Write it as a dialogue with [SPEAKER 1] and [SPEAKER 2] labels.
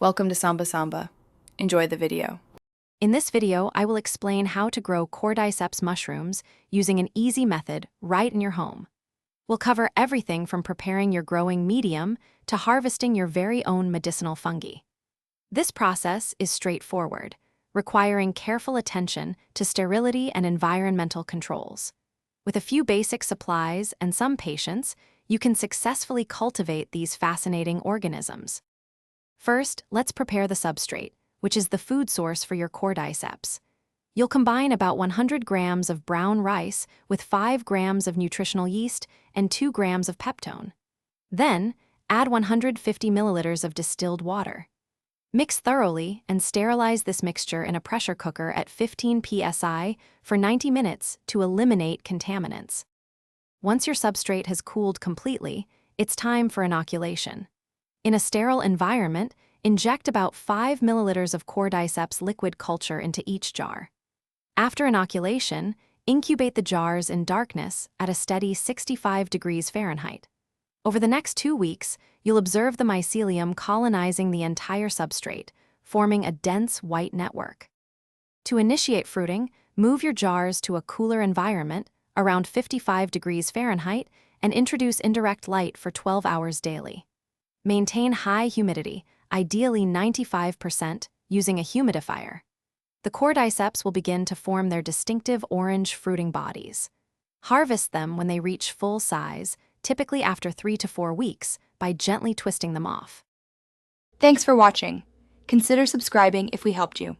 [SPEAKER 1] Welcome to Samba Samba. Enjoy the video.
[SPEAKER 2] In this video, I will explain how to grow Cordyceps mushrooms using an easy method right in your home. We'll cover everything from preparing your growing medium to harvesting your very own medicinal fungi. This process is straightforward, requiring careful attention to sterility and environmental controls. With a few basic supplies and some patience, you can successfully cultivate these fascinating organisms. First, let's prepare the substrate, which is the food source for your Cordyceps. You'll combine about 100 grams of brown rice with 5 grams of nutritional yeast and 2 grams of peptone. Then, add 150 milliliters of distilled water. Mix thoroughly and sterilize this mixture in a pressure cooker at 15 psi for 90 minutes to eliminate contaminants. Once your substrate has cooled completely, it's time for inoculation. In a sterile environment, inject about 5 milliliters of Cordyceps liquid culture into each jar. After inoculation, incubate the jars in darkness at a steady 65 degrees Fahrenheit. Over the next 2 weeks, you'll observe the mycelium colonizing the entire substrate, forming a dense white network. To initiate fruiting, move your jars to a cooler environment, around 55 degrees Fahrenheit, and introduce indirect light for 12 hours daily. Maintain high humidity, ideally 95%, using a humidifier. The Cordyceps will begin to form their distinctive orange fruiting bodies. Harvest them when they reach full size, typically after 3 to 4 weeks, by gently twisting them off.
[SPEAKER 1] Thanks for watching. Consider subscribing if we helped you.